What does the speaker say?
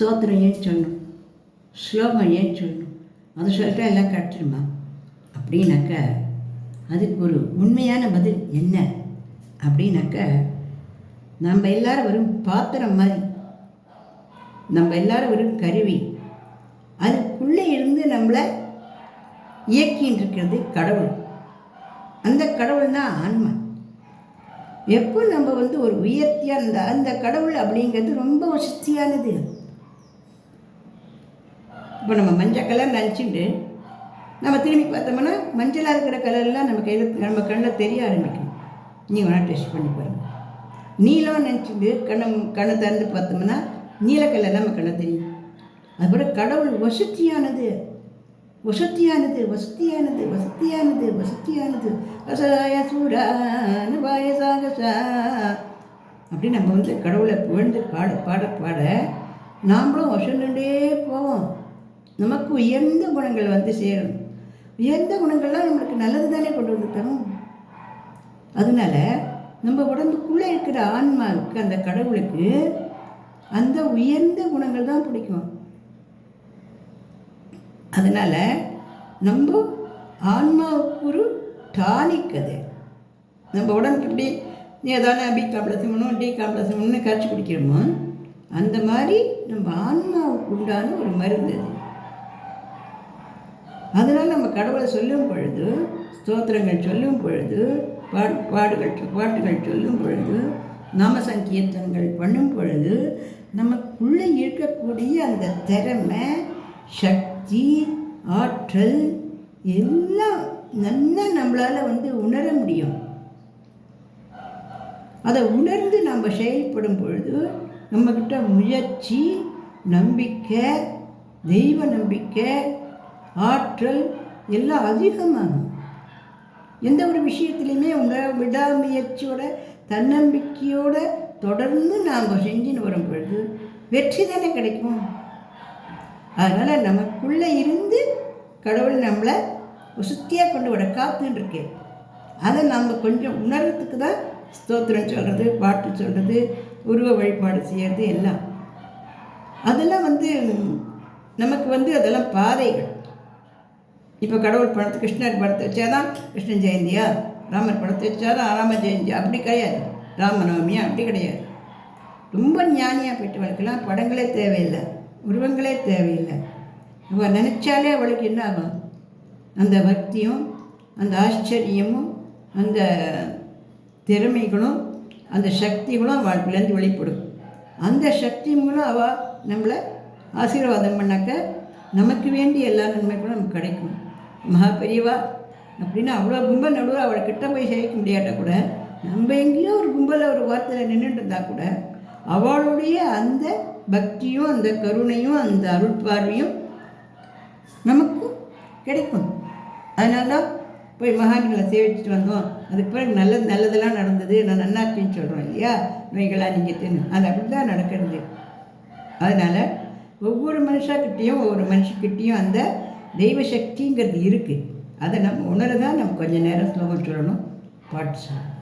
ஸ்தோத்திரம் ஏன் சொல்லணும், ஸ்லோகம் ஏன் சொல்லணும், அது சொல்லிட்டா எல்லாம் கட்டுருமா அப்படின்னாக்க அதுக்கு ஒரு உண்மையான பதில் என்ன அப்படின்னாக்க, நம்ம எல்லாரும் வெறும் பாத்திரம் மாதிரி, நம்ம எல்லாரும் வெறும் கருவி, அதுக்குள்ளே இருந்து நம்மளை இயக்கின்னு இருக்கிறது கடவுள். அந்த கடவுள் தான் ஆன்மா. எப்போ நம்ம ஒரு உயர்த்தியாக அந்த கடவுள் அப்படிங்கிறது ரொம்ப வசதியானது. இப்போ நம்ம மஞ்சள் கலர் நினச்சிட்டு நம்ம திரும்பி பார்த்தோம்னா மஞ்சளாக இருக்கிற கலர்லாம் நம்ம கண்ணில் தெரிய ஆரம்பிக்கும். நீங்கள் வேணால் டெஸ்ட் பண்ணி பாருங்கள். நீலம் நினச்சிட்டு கண்ணை திறந்து பார்த்தோம்னா நீல கலர் நம்ம கண்ணை தெரியும். அதுபோல் கடவுள் வசதியானது, வசதியானது, வசதியானது, வசதியானது, வசதியானது. அசாய சூரான பாயசாகசா அப்படி நம்ம கடவுளை புகழ்ந்து பாட பாட பாட நாம்ளும் வசந்துட்டே போவோம். நமக்கு உயர்ந்த குணங்கள் சேரும். உயர்ந்த குணங்கள்லாம் நம்மளுக்கு நல்லது தானே கொண்டு வந்து தரும். அதனால நம்ம உடம்புக்குள்ளே இருக்கிற ஆன்மாவுக்கு, அந்த கடவுளுக்கு அந்த உயர்ந்த குணங்கள் தான் பிடிக்கும். அதனால் நம்ம ஆன்மாவுக்கு ஒரு டானிக் அது. நம்ம உடம்புக்கு இப்படி ஏதான பி காம்ப்ளெக்ஸ் பண்ணணும், டி காம்ப்ளெக்ஸ் பண்ணணும் கரைச்சி குடிக்கிறோமோ, அந்த மாதிரி நம்ம ஆன்மாவுக்கு உண்டான ஒரு மருந்து அது. அதனால் நம்ம கடவுளை சொல்லும் பொழுது, ஸ்தோத்திரங்கள் சொல்லும் பொழுது, பாட்டுகள் சொல்லும் பொழுது, நாம சங்கீர்த்தனங்கள் பண்ணும் பொழுது நமக்குள்ளே இருக்கக்கூடிய அந்த திறமை, சக்தி, ஆற்றல் எல்லாம் நல்லா நம்மளால் உணர முடியும். அதை உணர்ந்து நம்ம செயல்படும் பொழுது நம்மக்கிட்ட முயற்சி, நம்பிக்கை, தெய்வ நம்பிக்கை, ஆற்றல் எல்லாம் அதிகமாகும். எந்த ஒரு விஷயத்துலையுமே விடாமுயற்சியோட, தன்னம்பிக்கையோட தொடர்ந்து நாம் செஞ்சுன்னு வரும் பொழுது வெற்றி தானே கிடைக்கும். அதனால் நமக்குள்ளே இருந்து கடவுள் நம்மளை சுத்தியாக கொண்டு விட காத்துன்னு இருக்கேன். அதை நம்ம கொஞ்சம் உணர்றதுக்கு தான் ஸ்தோத்திரம் சொல்கிறது, பாட்டு சொல்கிறது, உருவ வழிபாடு செய்கிறது எல்லாம். அதெல்லாம் நமக்கு அதெல்லாம் பாதைகள். இப்போ கடவுள் படத்தை, கிருஷ்ணர் படத்தை வச்சாதான் கிருஷ்ண ஜெயந்தியா, ராமர் படத்தை வச்சாதான் ராம ஜெயந்தியா, அப்படி கிடையாது. ராமநவமியா அப்படி கிடையாது. ரொம்ப ஞானியாக போயிட்டு வளர்க்கலாம். படங்களே தேவையில்லை, உருவங்களே தேவையில்லை. அவள் நினச்சாலே அவளுக்கு என்ன ஆகும், அந்த பக்தியும், அந்த ஆச்சரியமும், அந்த திறமைகளும், அந்த சக்திகளும் அவளுக்குலேருந்து வெளிப்படும். அந்த சக்தி மூலம் அவள் நம்மளை ஆசீர்வாதம் பண்ணாக்க நமக்கு வேண்டிய எல்லா நன்மைகளும் நமக்கு கிடைக்கும். மகா பெரியவா அப்படின்னு அவ்வளோ கும்பல் நடுவில் அவளை கிட்ட போய் சேர்க்க முடியாட்டா கூட, நம்ம எங்கேயோ ஒரு கும்பலில் ஒரு வார்த்தையில் நின்றுட்டு இருந்தால் கூட அவளுடைய அந்த பக்தியும், அந்த கருணையும், அந்த அருள் பார்வையும் நமக்கும் கிடைக்கும். அதனால தான் போய் மகான்களை சேவிச்சுட்டு வந்தோம். அதுக்கு பிறகு நல்லதெல்லாம் நடந்தது, நான் நன்னாச்சின்னு சொல்கிறோம் இல்லையா, நோய்களாக நீங்கள் தின்னு, அது அப்படி தான் நடக்கிறது. அதனால் ஒவ்வொரு மனுஷக்கிட்டேயும், ஒவ்வொரு மனுஷக்கிட்டேயும் அந்த தெய்வ சக்திங்கிறது இருக்குது. அதை நம்ம உணர தான் நம்ம கொஞ்சம் நேரம் ஸ்லோகம் சொல்லணும், பாட்டு சொல்லணும்.